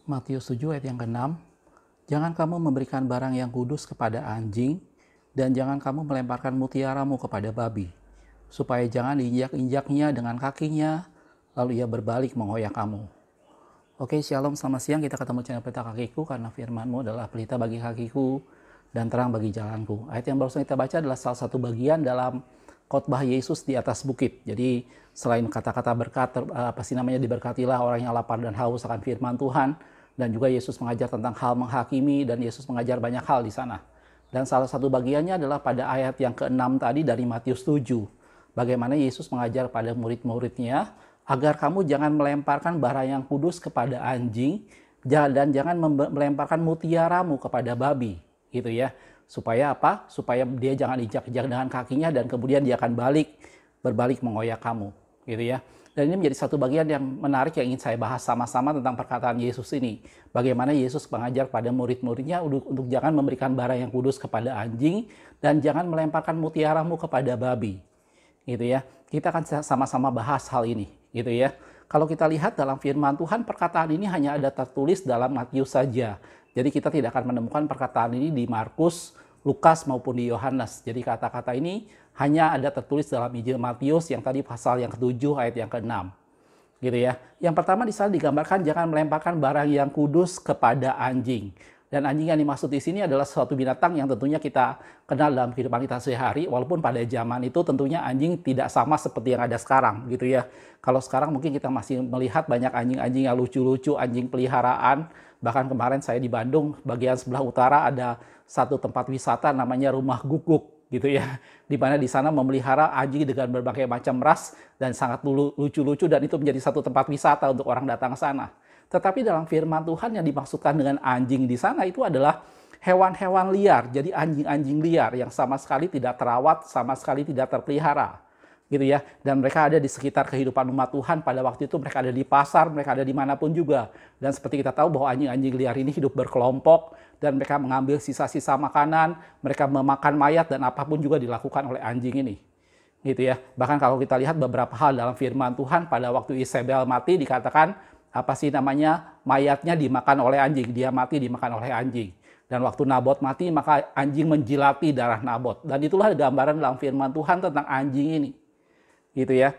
Matius 7 ayat yang ke-6, jangan kamu memberikan barang yang kudus kepada anjing, dan jangan kamu melemparkan mutiaramu kepada babi, supaya jangan diinjak-injaknya dengan kakinya, lalu ia berbalik mengoyak kamu. Oke, shalom, selamat siang. Kita ketemu channel Pelita Kakiku, karena firman-Mu adalah pelita bagi kakiku dan terang bagi jalanku. Ayat yang barusan kita baca adalah salah satu bagian dalam khotbah Yesus di atas bukit. Jadi selain kata-kata berkat, diberkatilah orang yang lapar dan haus akan firman Tuhan, dan juga Yesus mengajar tentang hal menghakimi, dan Yesus mengajar banyak hal di sana. Dan salah satu bagiannya adalah pada ayat yang ke-6 tadi dari Matius 7. Bagaimana Yesus mengajar pada murid-muridnya agar kamu jangan melemparkan barang yang kudus kepada anjing, dan jangan melemparkan mutiaramu kepada babi, gitu ya. Supaya apa? Supaya dia jangan injak-injak dengan kakinya dan kemudian dia akan berbalik mengoyak kamu, gitu ya. Dan ini menjadi satu bagian yang menarik yang ingin saya bahas sama-sama tentang perkataan Yesus ini. Bagaimana Yesus mengajar pada murid-muridnya untuk jangan memberikan barang yang kudus kepada anjing dan jangan melemparkan mutiaramu kepada babi. Gitu ya. Kita akan sama-sama bahas hal ini, gitu ya. Kalau kita lihat dalam firman Tuhan, perkataan ini hanya ada tertulis dalam Matius saja. Jadi kita tidak akan menemukan perkataan ini di Markus, Lukas maupun di Yohanes. Jadi kata-kata ini hanya ada tertulis dalam Injil Matius yang tadi pasal yang ke-7 ayat yang ke-6. Gitu ya. Yang pertama di sana digambarkan jangan melemparkan barang yang kudus kepada anjing. Dan anjing yang dimaksud di sini adalah suatu binatang yang tentunya kita kenal dalam kehidupan kita sehari, walaupun pada zaman itu tentunya anjing tidak sama seperti yang ada sekarang, gitu ya. Kalau sekarang mungkin kita masih melihat banyak anjing-anjing yang lucu-lucu, anjing peliharaan. Bahkan kemarin saya di Bandung, bagian sebelah utara ada satu tempat wisata namanya Rumah Guguk, gitu ya. Di mana di sana memelihara anjing dengan berbagai macam ras dan sangat lucu-lucu, dan itu menjadi satu tempat wisata untuk orang datang ke sana. Tetapi dalam firman Tuhan yang dimaksudkan dengan anjing di sana itu adalah hewan-hewan liar. Jadi anjing-anjing liar yang sama sekali tidak terawat, sama sekali tidak terpelihara. Gitu ya. Dan mereka ada di sekitar kehidupan umat Tuhan pada waktu itu. Mereka ada di pasar, mereka ada dimanapun juga. Dan seperti kita tahu bahwa anjing-anjing liar ini hidup berkelompok. Dan mereka mengambil sisa-sisa makanan, mereka memakan mayat, dan apapun juga dilakukan oleh anjing ini. Gitu ya. Bahkan kalau kita lihat beberapa hal dalam firman Tuhan, pada waktu Isabel mati dikatakan, mayatnya dimakan oleh anjing, dia mati dimakan oleh anjing. Dan waktu Nabot mati, maka anjing menjilati darah Nabot. Dan itulah gambaran dalam firman Tuhan tentang anjing ini. Gitu ya.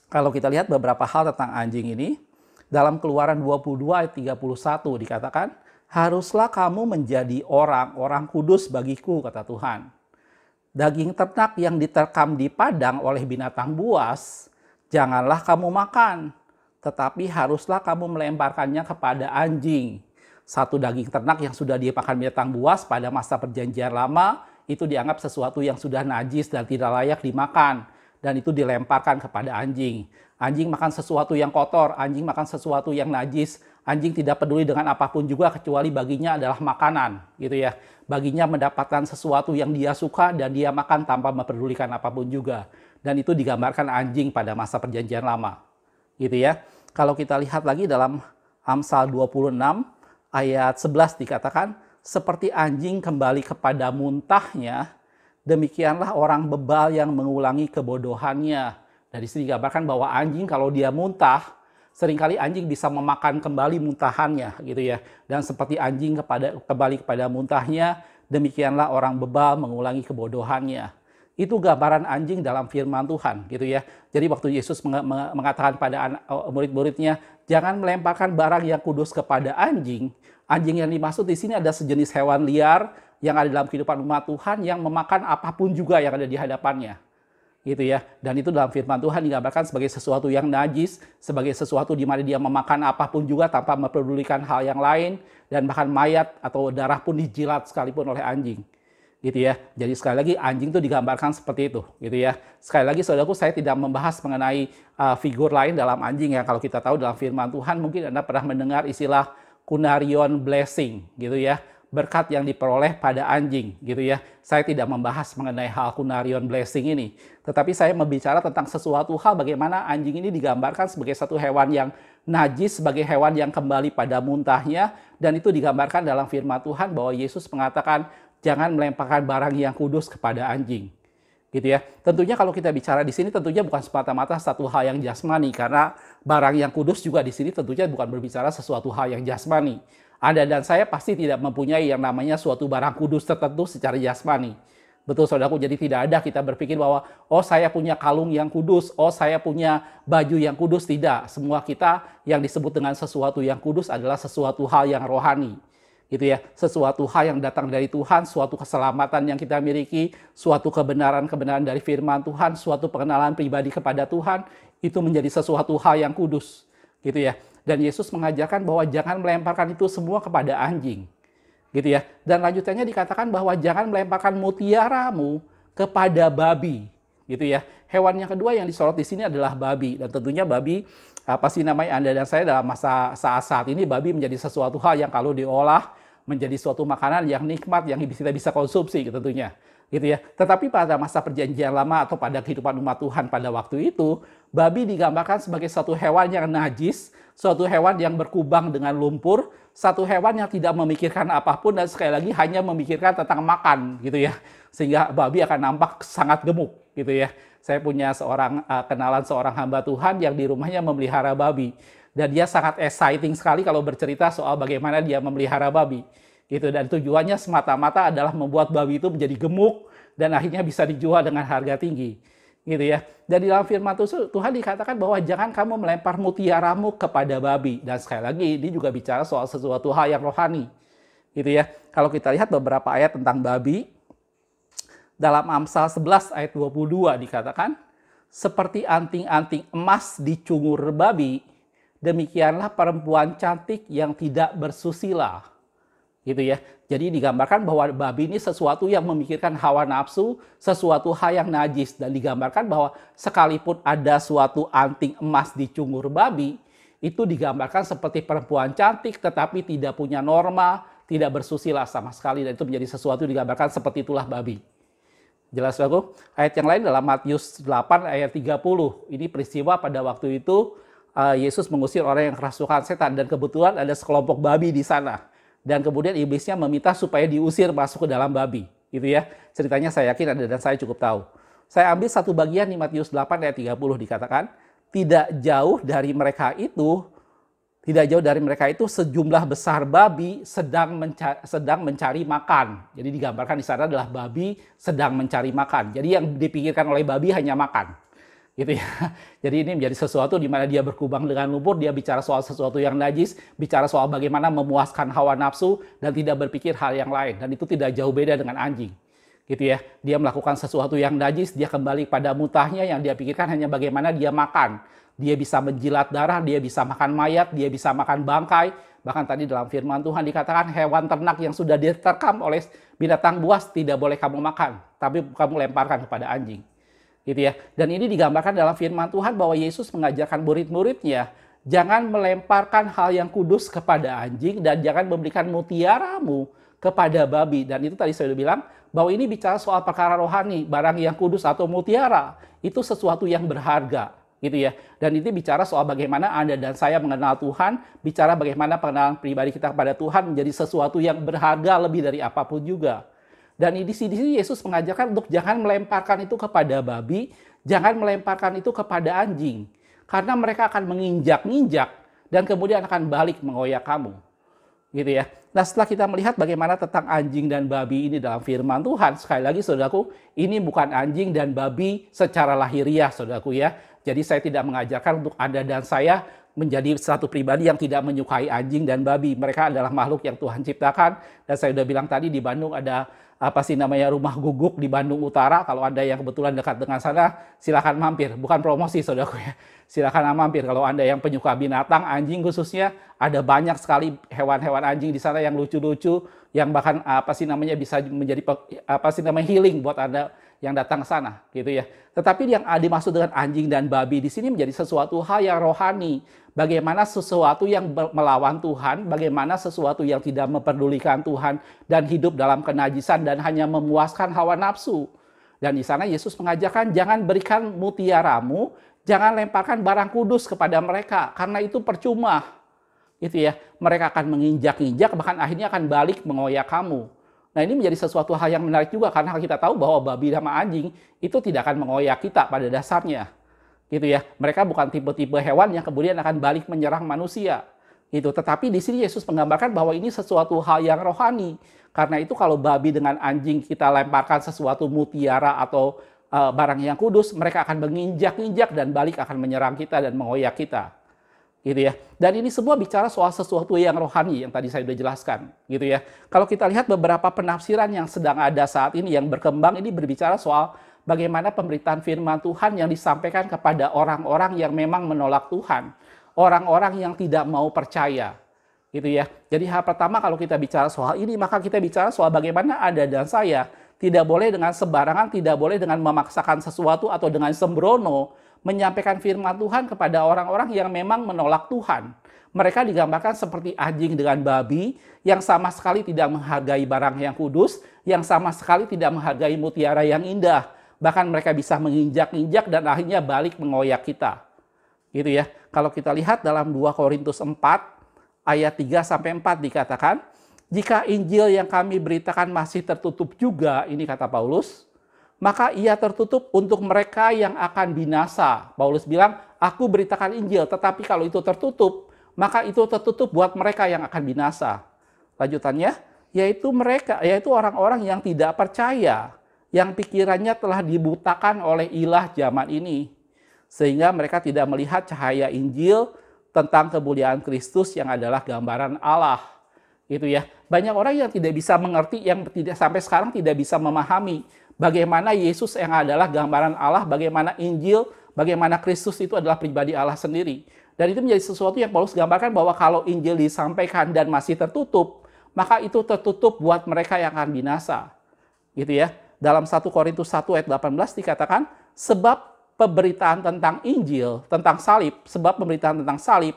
Kalau kita lihat beberapa hal tentang anjing ini, dalam Keluaran 22 ayat 31 dikatakan, haruslah kamu menjadi orang kudus bagiku, kata Tuhan. Daging ternak yang diterkam di padang oleh binatang buas, janganlah kamu makan. Tetapi haruslah kamu melemparkannya kepada anjing. Satu daging ternak yang sudah dimakan binatang buas pada masa perjanjian lama, itu dianggap sesuatu yang sudah najis dan tidak layak dimakan. Dan itu dilemparkan kepada anjing. Anjing makan sesuatu yang kotor, anjing makan sesuatu yang najis. Anjing tidak peduli dengan apapun juga kecuali baginya adalah makanan. Gitu ya. Baginya mendapatkan sesuatu yang dia suka dan dia makan tanpa mempedulikan apapun juga. Dan itu digambarkan anjing pada masa perjanjian lama. Gitu ya. Kalau kita lihat lagi dalam Amsal 26 ayat 11 dikatakan, seperti anjing kembali kepada muntahnya, demikianlah orang bebal yang mengulangi kebodohannya. Dari sini digambarkan bahwa anjing kalau dia muntah, seringkali anjing bisa memakan kembali muntahannya, gitu ya. Dan seperti anjing kembali kepada muntahnya, demikianlah orang bebal mengulangi kebodohannya. Itu gambaran anjing dalam firman Tuhan, gitu ya. Jadi waktu Yesus mengatakan pada murid-muridnya, jangan melemparkan barang yang kudus kepada anjing. Anjing yang dimaksud di sini ada sejenis hewan liar yang ada dalam kehidupan umat Tuhan yang memakan apapun juga yang ada di hadapannya. Gitu ya. Dan itu dalam firman Tuhan digambarkan sebagai sesuatu yang najis, sebagai sesuatu di mana dia memakan apapun juga tanpa mempedulikan hal yang lain, dan bahkan mayat atau darah pun dijilat sekalipun oleh anjing. Gitu ya. Jadi sekali lagi anjing itu digambarkan seperti itu, gitu ya. Sekali lagi saudaraku, saya tidak membahas mengenai figur lain dalam anjing ya. Kalau kita tahu dalam firman Tuhan, mungkin Anda pernah mendengar istilah Cunarion blessing, gitu ya. Berkat yang diperoleh pada anjing, gitu ya. Saya tidak membahas mengenai hal Cunarion blessing ini, tetapi saya membicara tentang sesuatu hal bagaimana anjing ini digambarkan sebagai satu hewan yang najis, sebagai hewan yang kembali pada muntahnya, dan itu digambarkan dalam firman Tuhan bahwa Yesus mengatakan jangan melemparkan barang yang kudus kepada anjing. gitu ya. Tentunya kalau kita bicara di sini tentunya bukan semata-mata satu hal yang jasmani, karena barang yang kudus juga di sini tentunya bukan berbicara sesuatu hal yang jasmani. Anda dan saya pasti tidak mempunyai yang namanya suatu barang kudus tertentu secara jasmani. Betul saudaraku, jadi tidak ada kita berpikir bahwa oh saya punya kalung yang kudus, oh saya punya baju yang kudus, tidak. Semua kita yang disebut dengan sesuatu yang kudus adalah sesuatu hal yang rohani. Gitu ya, sesuatu hal yang datang dari Tuhan, suatu keselamatan yang kita miliki, suatu kebenaran-kebenaran dari firman Tuhan, suatu pengenalan pribadi kepada Tuhan, itu menjadi sesuatu hal yang kudus, gitu ya. Dan Yesus mengajarkan bahwa jangan melemparkan itu semua kepada anjing, gitu ya. Dan lanjutannya dikatakan bahwa jangan melemparkan mutiaramu kepada babi, gitu ya. Hewan yang kedua yang disorot di sini adalah babi, dan tentunya babi apa sih namanya Anda dan saya dalam masa saat ini babi menjadi sesuatu hal yang kalau diolah menjadi suatu makanan yang nikmat yang kita bisa konsumsi tentunya, gitu ya. Tetapi pada masa perjanjian lama atau pada kehidupan umat Tuhan pada waktu itu, babi digambarkan sebagai suatu hewan yang najis, suatu hewan yang berkubang dengan lumpur, satu hewan yang tidak memikirkan apapun dan sekali lagi hanya memikirkan tentang makan, gitu ya. Sehingga babi akan nampak sangat gemuk, gitu ya. Saya punya kenalan seorang hamba Tuhan yang di rumahnya memelihara babi. Dan dia sangat exciting sekali kalau bercerita soal bagaimana dia memelihara babi. Gitu. Dan tujuannya semata-mata adalah membuat babi itu menjadi gemuk dan akhirnya bisa dijual dengan harga tinggi. Gitu ya. Dan di dalam firman Tuhan dikatakan bahwa jangan kamu melempar mutiaramu kepada babi. Dan sekali lagi ini juga bicara soal sesuatu hal yang rohani. Gitu ya. Kalau kita lihat beberapa ayat tentang babi, dalam Amsal 11 ayat 22 dikatakan, seperti anting-anting emas di cungur babi, demikianlah perempuan cantik yang tidak bersusila. Gitu ya. Jadi digambarkan bahwa babi ini sesuatu yang memikirkan hawa nafsu, sesuatu hal yang najis. Dan digambarkan bahwa sekalipun ada suatu anting emas di cungur babi, itu digambarkan seperti perempuan cantik tetapi tidak punya norma, tidak bersusila sama sekali. Dan itu menjadi sesuatu digambarkan seperti itulah babi. Jelas aku? Ayat yang lain dalam Matius 8 ayat 30. Ini peristiwa pada waktu itu Yesus mengusir orang yang kerasukan setan dan kebetulan ada sekelompok babi di sana. Dan kemudian iblisnya meminta supaya diusir masuk ke dalam babi. Gitu ya. Ceritanya saya yakin Anda dan saya cukup tahu. Saya ambil satu bagian di Matius 8 ayat 30 dikatakan, tidak jauh dari mereka itu sejumlah besar babi sedang mencari makan. Jadi digambarkan di sana adalah babi sedang mencari makan. Jadi yang dipikirkan oleh babi hanya makan. Gitu ya. Jadi ini menjadi sesuatu di mana dia berkubang dengan lumpur, dia bicara soal sesuatu yang najis, bicara soal bagaimana memuaskan hawa nafsu dan tidak berpikir hal yang lain. Dan itu tidak jauh beda dengan anjing. Gitu ya. Dia melakukan sesuatu yang najis, dia kembali pada mutahnya yang dia pikirkan hanya bagaimana dia makan. Dia bisa menjilat darah, dia bisa makan mayat, dia bisa makan bangkai. Bahkan tadi dalam firman Tuhan dikatakan hewan ternak yang sudah diterkam oleh binatang buas tidak boleh kamu makan, tapi kamu lemparkan kepada anjing. Gitu ya. Dan ini digambarkan dalam firman Tuhan bahwa Yesus mengajarkan murid-muridnya, jangan melemparkan hal yang kudus kepada anjing dan jangan memberikan mutiaramu kepada babi. Dan itu tadi saya sudah bilang bahwa ini bicara soal perkara rohani, barang yang kudus atau mutiara itu sesuatu yang berharga. Gitu ya. Dan ini bicara soal bagaimana Anda dan saya mengenal Tuhan, bicara bagaimana pengenalan pribadi kita kepada Tuhan menjadi sesuatu yang berharga lebih dari apapun juga. Dan di sini Yesus mengajarkan untuk jangan melemparkan itu kepada babi, jangan melemparkan itu kepada anjing. Karena mereka akan menginjak-injak dan kemudian akan balik mengoyak kamu. Gitu ya. Nah, setelah kita melihat bagaimana tentang anjing dan babi ini dalam firman Tuhan, sekali lagi saudaraku, ini bukan anjing dan babi secara lahiriah saudaraku ya. Jadi saya tidak mengajarkan untuk Anda dan saya menjadi satu pribadi yang tidak menyukai anjing dan babi. Mereka adalah makhluk yang Tuhan ciptakan. Dan saya sudah bilang tadi di Bandung ada rumah guguk di Bandung Utara. Kalau Anda yang kebetulan dekat dengan sana, silakan mampir. Bukan promosi saudaraku ya. Silakan mampir. Kalau Anda yang penyuka binatang, anjing khususnya, ada banyak sekali hewan-hewan anjing di sana yang lucu-lucu, yang bahkan bisa menjadi healing buat Anda yang datang ke sana, gitu ya. Tetapi yang dimaksud dengan anjing dan babi di sini menjadi sesuatu hal yang rohani. Bagaimana sesuatu yang melawan Tuhan, bagaimana sesuatu yang tidak memperdulikan Tuhan dan hidup dalam kenajisan dan hanya memuaskan hawa nafsu. Dan di sana Yesus mengajarkan jangan berikan mutiaramu, jangan lemparkan barang kudus kepada mereka karena itu percuma. Gitu ya. Mereka akan menginjak-injak bahkan akhirnya akan balik mengoyak kamu. Nah, ini menjadi sesuatu hal yang menarik juga karena kita tahu bahwa babi sama anjing itu tidak akan mengoyak kita pada dasarnya. Gitu ya. Mereka bukan tipe-tipe hewan yang kemudian akan balik menyerang manusia. Gitu. Tetapi di sini Yesus menggambarkan bahwa ini sesuatu hal yang rohani. Karena itu kalau babi dengan anjing kita lemparkan sesuatu mutiara atau barang yang kudus, mereka akan menginjak-injak dan balik akan menyerang kita dan mengoyak kita. Gitu ya. Dan ini semua bicara soal sesuatu yang rohani yang tadi saya sudah jelaskan, gitu ya. Kalau kita lihat beberapa penafsiran yang sedang ada saat ini yang berkembang, ini berbicara soal bagaimana pemberitaan firman Tuhan yang disampaikan kepada orang-orang yang memang menolak Tuhan, orang-orang yang tidak mau percaya, gitu ya. Jadi hal pertama kalau kita bicara soal ini, maka kita bicara soal bagaimana Anda dan saya tidak boleh dengan sembarangan, tidak boleh dengan memaksakan sesuatu atau dengan sembrono menyampaikan firman Tuhan kepada orang-orang yang memang menolak Tuhan. Mereka digambarkan seperti anjing dengan babi yang sama sekali tidak menghargai barang yang kudus, yang sama sekali tidak menghargai mutiara yang indah. Bahkan mereka bisa menginjak-injak dan akhirnya balik mengoyak kita. Gitu ya. Kalau kita lihat dalam 2 Korintus 4 ayat 3-4 dikatakan, jika Injil yang kami beritakan masih tertutup juga, ini kata Paulus, maka ia tertutup untuk mereka yang akan binasa. Paulus bilang, aku beritakan Injil, tetapi kalau itu tertutup, maka itu tertutup buat mereka yang akan binasa. Lanjutannya, yaitu orang-orang yang tidak percaya, yang pikirannya telah dibutakan oleh ilah zaman ini, sehingga mereka tidak melihat cahaya Injil tentang kemuliaan Kristus yang adalah gambaran Allah. Gitu ya. Banyak orang yang tidak bisa mengerti, yang sampai sekarang tidak bisa memahami bagaimana Yesus yang adalah gambaran Allah, bagaimana Injil, bagaimana Kristus itu adalah pribadi Allah sendiri. Dan itu menjadi sesuatu yang Paulus gambarkan bahwa kalau Injil disampaikan dan masih tertutup, maka itu tertutup buat mereka yang akan binasa. Gitu ya. Dalam 1 Korintus 1 ayat 18 dikatakan, sebab pemberitaan tentang Injil, tentang salib, sebab pemberitaan tentang salib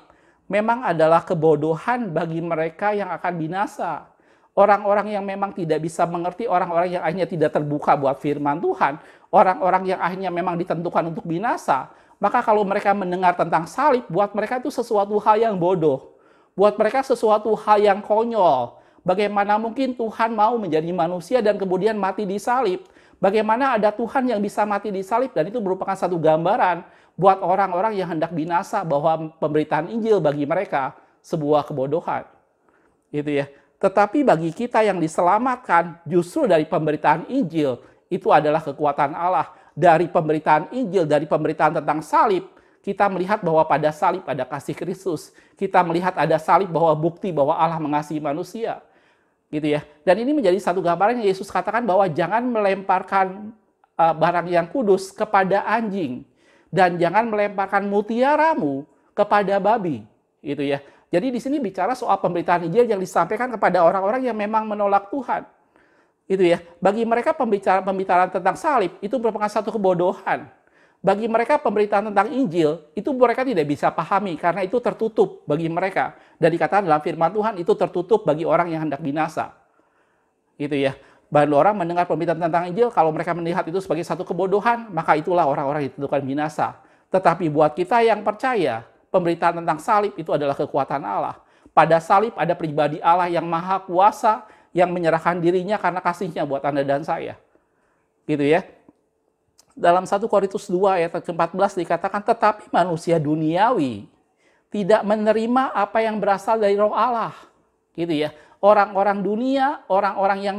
memang adalah kebodohan bagi mereka yang akan binasa. Orang-orang yang memang tidak bisa mengerti, orang-orang yang akhirnya tidak terbuka buat firman Tuhan, orang-orang yang akhirnya memang ditentukan untuk binasa, maka kalau mereka mendengar tentang salib, buat mereka itu sesuatu hal yang bodoh. Buat mereka sesuatu hal yang konyol. Bagaimana mungkin Tuhan mau menjadi manusia dan kemudian mati di salib? Bagaimana ada Tuhan yang bisa mati di salib? Dan itu merupakan satu gambaran buat orang-orang yang hendak binasa bahwa pemberitaan Injil bagi mereka sebuah kebodohan. Gitu ya. Tetapi bagi kita yang diselamatkan justru dari pemberitaan Injil, itu adalah kekuatan Allah. Dari pemberitaan Injil, dari pemberitaan tentang salib, kita melihat bahwa pada salib ada kasih Kristus. Kita melihat ada salib bahwa bukti bahwa Allah mengasihi manusia. Gitu ya. Dan ini menjadi satu gambaran yang Yesus katakan bahwa jangan melemparkan barang yang kudus kepada anjing. Dan jangan melemparkan mutiaramu kepada babi. Gitu ya. Jadi di sini bicara soal pemberitaan Injil yang disampaikan kepada orang-orang yang memang menolak Tuhan. Itu ya. Bagi mereka pembicaraan tentang salib itu merupakan satu kebodohan. Bagi mereka pemberitaan tentang Injil itu mereka tidak bisa pahami karena itu tertutup bagi mereka. Dan dikatakan dalam firman Tuhan itu tertutup bagi orang yang hendak binasa. Gitu ya. Banyak orang mendengar pemberitaan tentang Injil, kalau mereka melihat itu sebagai satu kebodohan, maka itulah orang-orang yang ditentukan binasa. Tetapi buat kita yang percaya, pemberitaan tentang salib itu adalah kekuatan Allah. Pada salib ada pribadi Allah yang maha kuasa, yang menyerahkan dirinya karena kasihnya buat Anda dan saya. Gitu ya. Dalam 1 Korintus 2 ayat ke-14 dikatakan, tetapi manusia duniawi tidak menerima apa yang berasal dari roh Allah. Gitu ya. Orang-orang dunia, orang-orang yang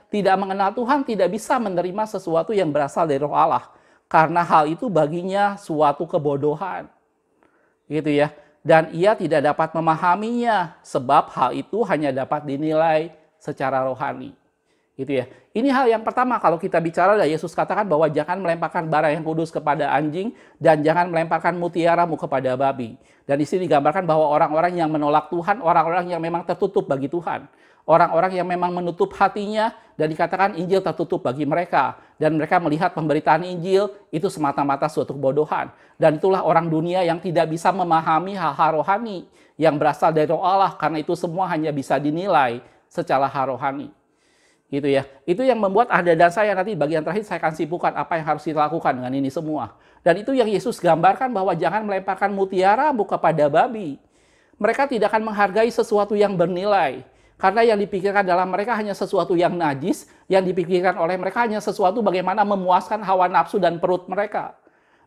tidak mengenal Tuhan tidak bisa menerima sesuatu yang berasal dari roh Allah. Karena hal itu baginya suatu kebodohan. Gitu ya. Dan ia tidak dapat memahaminya sebab hal itu hanya dapat dinilai secara rohani. Gitu ya. Ini hal yang pertama kalau kita bicara, Yesus katakan bahwa jangan melemparkan barang yang kudus kepada anjing dan jangan melemparkan mutiaramu kepada babi. Dan di sini digambarkan bahwa orang-orang yang menolak Tuhan, orang-orang yang memang tertutup bagi Tuhan, orang-orang yang memang menutup hatinya dan dikatakan Injil tertutup bagi mereka dan mereka melihat pemberitaan Injil itu semata-mata suatu kebodohan. Dan itulah orang dunia yang tidak bisa memahami hal-hal rohani yang berasal dari roh Allah karena itu semua hanya bisa dinilai secara hal rohani. Gitu ya. Itu yang membuat Anda dan saya nanti bagian terakhir saya akan sibukkan apa yang harus dilakukan dengan ini semua. Dan itu yang Yesus gambarkan bahwa jangan melemparkan mutiaramu kepada babi. Mereka tidak akan menghargai sesuatu yang bernilai. Karena yang dipikirkan dalam mereka hanya sesuatu yang najis, yang dipikirkan oleh mereka hanya sesuatu bagaimana memuaskan hawa nafsu dan perut mereka.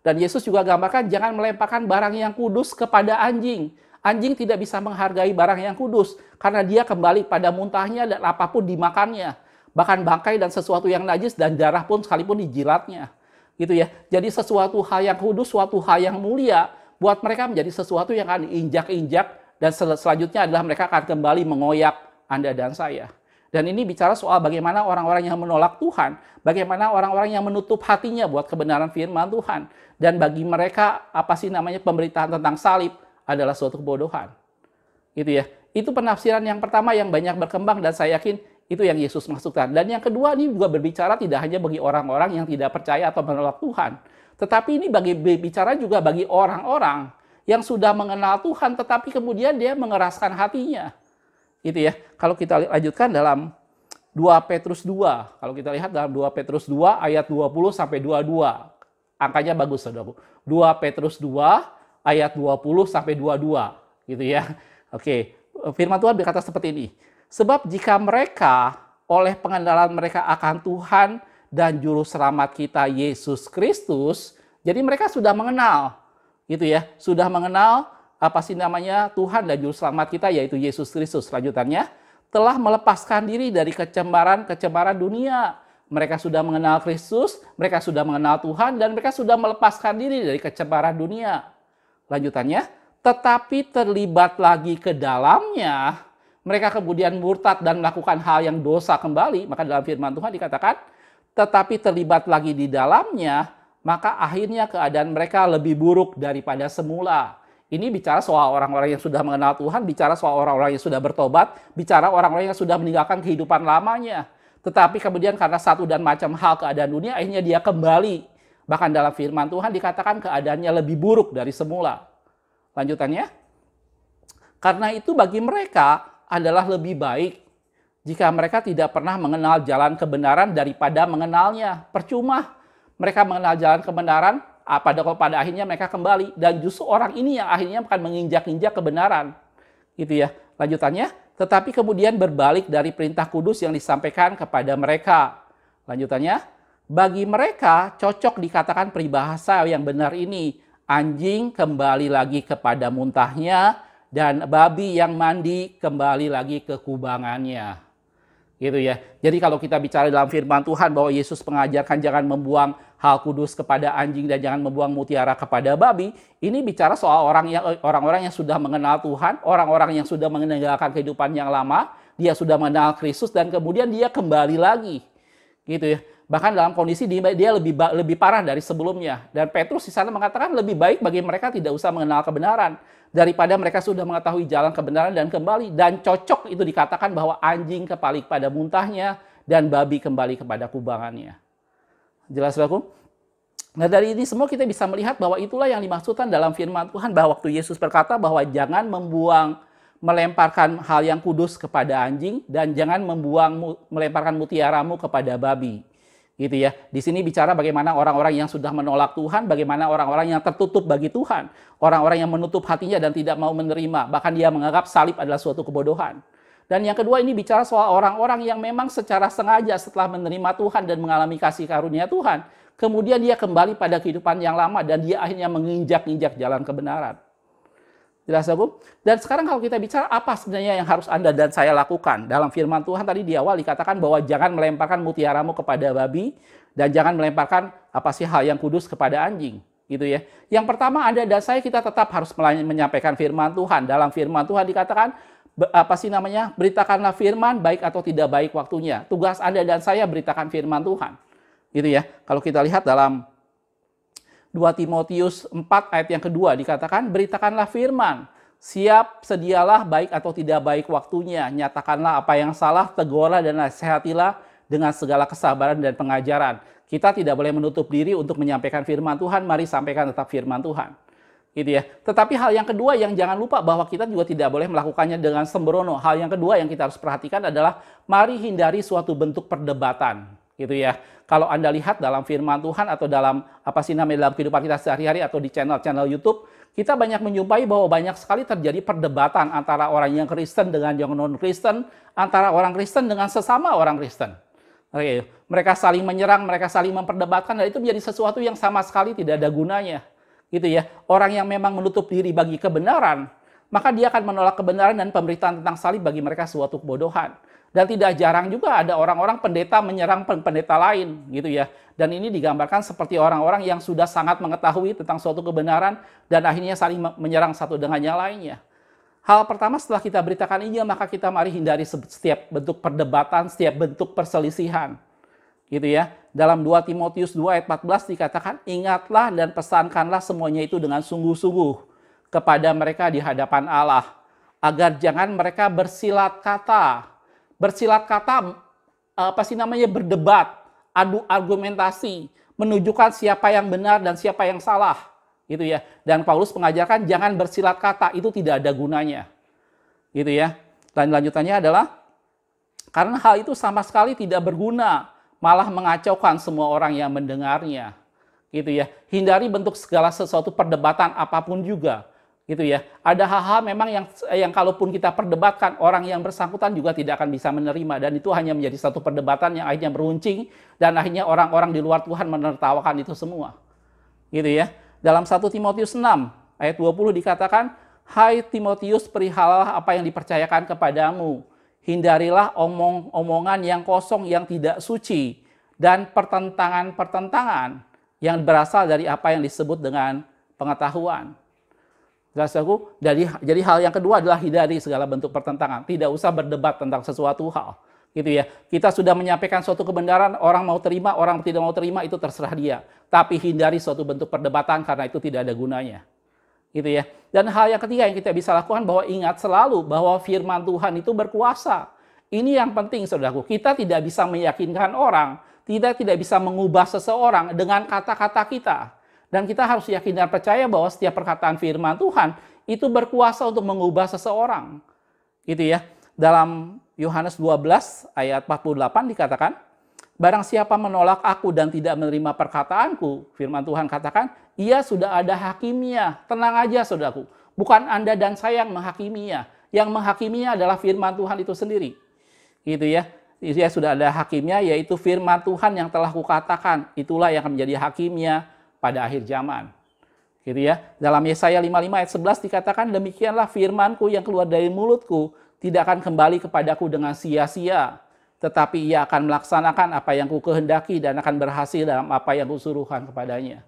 Dan Yesus juga gambarkan jangan melemparkan barang yang kudus kepada anjing. Anjing tidak bisa menghargai barang yang kudus karena dia kembali pada muntahnya dan apapun dimakannya. Bahkan bangkai dan sesuatu yang najis dan darah pun sekalipun dijilatnya. Gitu ya. Jadi sesuatu hal yang kudus, suatu hal yang mulia buat mereka menjadi sesuatu yang akan diinjak-injak dan selanjutnya adalah mereka akan kembali mengoyak Anda dan saya. Dan ini bicara soal bagaimana orang-orang yang menolak Tuhan, bagaimana orang-orang yang menutup hatinya buat kebenaran firman Tuhan. Dan bagi mereka, pemberitaan tentang salib adalah suatu kebodohan. Gitu ya. Itu penafsiran yang pertama yang banyak berkembang dan saya yakin itu yang Yesus maksudkan. Dan yang kedua ini juga berbicara tidak hanya bagi orang-orang yang tidak percaya atau menolak Tuhan. Tetapi ini bicara juga bagi orang-orang yang sudah mengenal Tuhan tetapi kemudian dia mengeraskan hatinya. Gitu ya. Kalau kita lanjutkan dalam 2 Petrus 2. Kalau kita lihat dalam 2 Petrus 2 ayat 20 sampai 22. Angkanya bagus, Saudaraku. 2 Petrus 2 ayat 20 sampai 22. Gitu ya. Oke, firman Tuhan berkata seperti ini. Sebab jika mereka oleh pengenalan mereka akan Tuhan dan juru selamat kita Yesus Kristus, jadi mereka sudah mengenal. Gitu ya. Sudah mengenal Tuhan dan juru selamat kita yaitu Yesus Kristus. Lanjutannya, telah melepaskan diri dari kecemaran dunia. Mereka sudah mengenal Kristus, mereka sudah mengenal Tuhan dan mereka sudah melepaskan diri dari kecemaran dunia. Lanjutannya, tetapi terlibat lagi ke dalamnya, mereka kemudian murtad dan melakukan hal yang dosa kembali. Maka dalam firman Tuhan dikatakan, tetapi terlibat lagi di dalamnya, maka akhirnya keadaan mereka lebih buruk daripada semula. Ini bicara soal orang-orang yang sudah mengenal Tuhan, bicara soal orang-orang yang sudah bertobat, bicara orang-orang yang sudah meninggalkan kehidupan lamanya. Tetapi kemudian karena satu dan macam hal keadaan dunia, akhirnya dia kembali. Bahkan dalam firman Tuhan dikatakan keadaannya lebih buruk dari semula. Lanjutannya, karena itu bagi mereka adalah lebih baik jika mereka tidak pernah mengenal jalan kebenaran daripada mengenalnya. Percuma mereka mengenal jalan kebenaran, pada akhirnya mereka kembali dan justru orang ini yang akhirnya akan menginjak-injak kebenaran. Gitu ya. Lanjutannya, tetapi kemudian berbalik dari perintah kudus yang disampaikan kepada mereka. Lanjutannya, bagi mereka cocok dikatakan peribahasa yang benar ini, anjing kembali lagi kepada muntahnya dan babi yang mandi kembali lagi ke kubangannya. Gitu ya. Jadi kalau kita bicara dalam firman Tuhan bahwa Yesus mengajarkan jangan membuang hal kudus kepada anjing dan jangan membuang mutiara kepada babi, ini bicara soal orang-orang yang sudah mengenal Tuhan, orang-orang yang sudah meninggalkan kehidupan yang lama, dia sudah mengenal Kristus dan kemudian dia kembali lagi. Gitu ya. Bahkan dalam kondisi dia lebih parah dari sebelumnya. Dan Petrus di sana mengatakan lebih baik bagi mereka tidak usah mengenal kebenaran daripada mereka sudah mengetahui jalan kebenaran dan kembali. Dan cocok itu dikatakan bahwa anjing kembali kepada muntahnya dan babi kembali kepada kubangannya. Jelas, saudaraku? Nah, dari ini semua kita bisa melihat bahwa itulah yang dimaksudkan dalam firman Tuhan bahwa waktu Yesus berkata bahwa jangan melemparkan hal yang kudus kepada anjing dan jangan melemparkan mutiaramu kepada babi. Gitu ya. Di sini bicara bagaimana orang-orang yang sudah menolak Tuhan, bagaimana orang-orang yang tertutup bagi Tuhan, orang-orang yang menutup hatinya dan tidak mau menerima, bahkan dia menganggap salib adalah suatu kebodohan. Dan yang kedua ini bicara soal orang-orang yang memang secara sengaja setelah menerima Tuhan dan mengalami kasih karunia Tuhan, kemudian dia kembali pada kehidupan yang lama dan dia akhirnya menginjak-injak jalan kebenaran. Jelas, saudaraku? Dan sekarang kalau kita bicara apa sebenarnya yang harus Anda dan saya lakukan. Dalam firman Tuhan tadi di awal dikatakan bahwa jangan melemparkan mutiaramu kepada babi dan jangan melemparkan hal yang kudus kepada anjing. Gitu ya. Yang pertama Anda dan saya kita tetap harus menyampaikan firman Tuhan. Dalam firman Tuhan dikatakan beritakanlah firman baik atau tidak baik waktunya. Tugas Anda dan saya beritakan firman Tuhan. Gitu ya. Kalau kita lihat dalam 2 Timotius 4 ayat yang kedua dikatakan, beritakanlah firman, siap sedialah baik atau tidak baik waktunya, nyatakanlah apa yang salah, tegurlah dan nasihatilah dengan segala kesabaran dan pengajaran. Kita tidak boleh menutup diri untuk menyampaikan firman Tuhan, mari sampaikan tetap firman Tuhan. Gitu ya. Tetapi hal yang kedua yang jangan lupa bahwa kita juga tidak boleh melakukannya dengan sembrono. Hal yang kedua yang kita harus perhatikan adalah mari hindari suatu bentuk perdebatan. Gitu ya. Kalau Anda lihat dalam firman Tuhan atau dalam dalam kehidupan kita sehari-hari atau di channel-channel YouTube, kita banyak menjumpai bahwa banyak sekali terjadi perdebatan antara orang yang Kristen dengan yang non-Kristen, antara orang Kristen dengan sesama orang Kristen. Oke, mereka saling menyerang, mereka saling memperdebatkan, dan itu menjadi sesuatu yang sama sekali tidak ada gunanya. Gitu ya. Orang yang memang menutup diri bagi kebenaran, maka dia akan menolak kebenaran, dan pemberitaan tentang salib bagi mereka suatu kebodohan. Dan tidak jarang juga ada orang-orang pendeta menyerang pendeta lain, gitu ya. Dan ini digambarkan seperti orang-orang yang sudah sangat mengetahui tentang suatu kebenaran dan akhirnya saling menyerang satu dengan yang lainnya. Hal pertama setelah kita beritakan Injil, maka kita mari hindari setiap bentuk perdebatan, setiap bentuk perselisihan. Gitu ya. Dalam 2 Timotius 2 ayat 14 dikatakan, ingatlah dan pesankanlah semuanya itu dengan sungguh-sungguh kepada mereka di hadapan Allah, agar jangan mereka bersilat kata, berdebat, adu argumentasi, menunjukkan siapa yang benar dan siapa yang salah, gitu ya. Dan Paulus mengajarkan jangan bersilat kata, itu tidak ada gunanya, gitu ya. Dan lanjutannya adalah karena hal itu sama sekali tidak berguna, malah mengacaukan semua orang yang mendengarnya, gitu ya. Hindari bentuk segala sesuatu perdebatan apapun juga. Gitu ya. Ada hal-hal memang yang kalaupun kita perdebatkan, orang yang bersangkutan juga tidak akan bisa menerima, dan itu hanya menjadi satu perdebatan yang akhirnya beruncing dan akhirnya orang-orang di luar Tuhan menertawakan itu semua. Gitu ya. Dalam 1 Timotius 6 ayat 20 dikatakan, "Hai Timotius, perihalalah apa yang dipercayakan kepadamu. Hindarilah omong-omongan yang kosong yang tidak suci dan pertentangan-pertentangan yang berasal dari apa yang disebut dengan pengetahuan." Jadi hal yang kedua adalah hindari segala bentuk pertentangan. Tidak usah berdebat tentang sesuatu hal. Gitu ya. Kita sudah menyampaikan suatu kebenaran, orang mau terima, orang tidak mau terima, itu terserah dia. Tapi hindari suatu bentuk perdebatan karena itu tidak ada gunanya. Gitu ya. Dan hal yang ketiga yang kita bisa lakukan, bahwa ingat selalu bahwa firman Tuhan itu berkuasa. Ini yang penting, saudaraku. Kita tidak bisa meyakinkan orang, tidak bisa mengubah seseorang dengan kata-kata kita. Dan kita harus yakin dan percaya bahwa setiap perkataan firman Tuhan itu berkuasa untuk mengubah seseorang. Gitu ya. Dalam Yohanes 12 ayat 48 dikatakan, barang siapa menolak aku dan tidak menerima perkataanku, firman Tuhan katakan, ia sudah ada hakimnya. Tenang aja, saudaraku. Bukan Anda dan saya yang menghakiminya. Yang menghakiminya adalah firman Tuhan itu sendiri. Gitu ya. Ia sudah ada hakimnya, yaitu firman Tuhan yang telah kukatakan. Itulah yang akan menjadi hakimnya pada akhir zaman. Gitu ya. Dalam Yesaya 55 ayat 11 dikatakan, demikianlah firmanku yang keluar dari mulutku tidak akan kembali kepadaku dengan sia-sia, tetapi ia akan melaksanakan apa yang ku kehendaki dan akan berhasil dalam apa yang kusuruhkan kepadanya.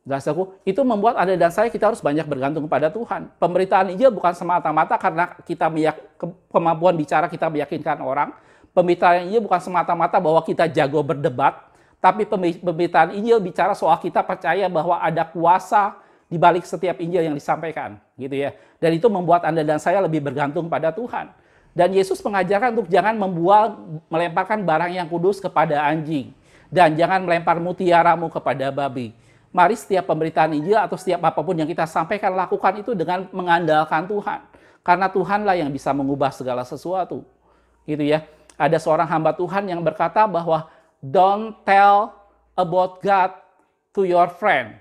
Saudaraku, itu membuat Anda dan saya kita harus banyak bergantung kepada Tuhan. Pemberitaan Injil bukan semata-mata karena kemampuan bicara kita meyakinkan orang. Pemberitaan Injil bukan semata-mata bahwa kita jago berdebat. Tapi pemberitaan Injil bicara soal kita percaya bahwa ada kuasa di balik setiap Injil yang disampaikan, gitu ya. Dan itu membuat Anda dan saya lebih bergantung pada Tuhan. Dan Yesus mengajarkan untuk jangan melemparkan barang yang kudus kepada anjing, dan jangan melempar mutiaramu kepada babi. Mari setiap pemberitaan Injil atau setiap apapun yang kita sampaikan, lakukan itu dengan mengandalkan Tuhan. Karena Tuhanlah yang bisa mengubah segala sesuatu, gitu ya. Ada seorang hamba Tuhan yang berkata bahwa don't tell about God to your friend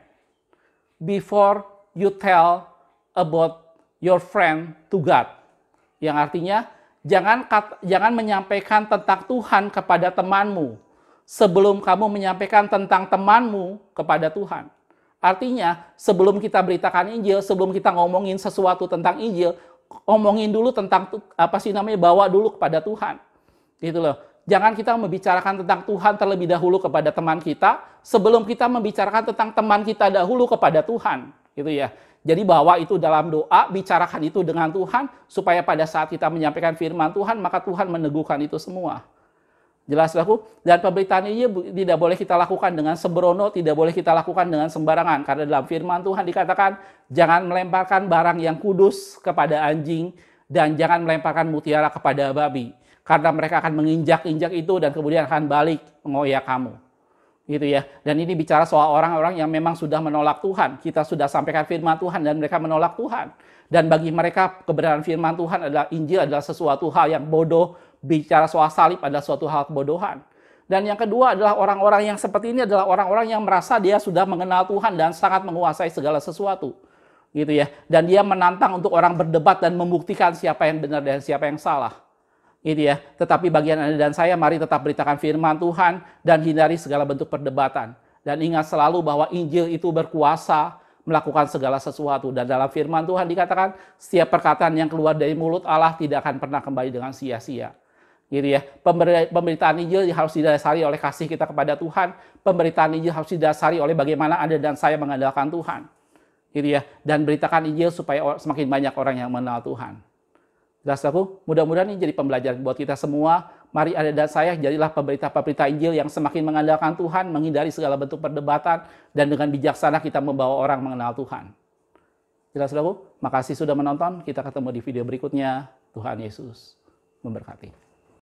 before you tell about your friend to God. Yang artinya, jangan menyampaikan tentang Tuhan kepada temanmu sebelum kamu menyampaikan tentang temanmu kepada Tuhan. Artinya, sebelum kita beritakan Injil, sebelum kita ngomongin sesuatu tentang Injil, ngomongin dulu tentang bawa dulu kepada Tuhan. Gitu loh. Jangan kita membicarakan tentang Tuhan terlebih dahulu kepada teman kita, sebelum kita membicarakan tentang teman kita dahulu kepada Tuhan. Gitu ya. Jadi bawa itu dalam doa, bicarakan itu dengan Tuhan, supaya pada saat kita menyampaikan firman Tuhan, maka Tuhan meneguhkan itu semua. Jelas aku? Dan pemberitaan ini tidak boleh kita lakukan dengan sembrono, tidak boleh kita lakukan dengan sembarangan. Karena dalam firman Tuhan dikatakan, jangan melemparkan barang yang kudus kepada anjing, dan jangan melemparkan mutiara kepada babi. Karena mereka akan menginjak-injak itu dan kemudian akan balik mengoyak kamu. Gitu ya. Dan ini bicara soal orang-orang yang memang sudah menolak Tuhan. Kita sudah sampaikan firman Tuhan dan mereka menolak Tuhan. Dan bagi mereka kebenaran firman Tuhan adalah Injil adalah sesuatu hal yang bodoh. Bicara soal salib adalah suatu hal kebodohan. Dan yang kedua adalah orang-orang yang seperti ini adalah orang-orang yang merasa dia sudah mengenal Tuhan dan sangat menguasai segala sesuatu. gitu ya. Dan dia menantang untuk orang berdebat dan membuktikan siapa yang benar dan siapa yang salah. Gitu ya. Tetapi bagian Anda dan saya, mari tetap beritakan firman Tuhan dan hindari segala bentuk perdebatan. Dan ingat selalu bahwa Injil itu berkuasa melakukan segala sesuatu. Dan dalam firman Tuhan dikatakan, setiap perkataan yang keluar dari mulut Allah tidak akan pernah kembali dengan sia-sia. Gitu ya. Pemberitaan Injil harus didasari oleh kasih kita kepada Tuhan. Pemberitaan Injil harus didasari oleh bagaimana Anda dan saya mengandalkan Tuhan. Gitu ya. Dan beritakan Injil supaya semakin banyak orang yang mengenal Tuhan. Jelas aku? Mudah-mudahan ini jadi pembelajaran buat kita semua. Mari Anda dan saya jadilah pemberita-pemberita Injil yang semakin mengandalkan Tuhan, menghindari segala bentuk perdebatan, dan dengan bijaksana kita membawa orang mengenal Tuhan. Jelas aku? Makasih sudah menonton. Kita ketemu di video berikutnya. Tuhan Yesus memberkati.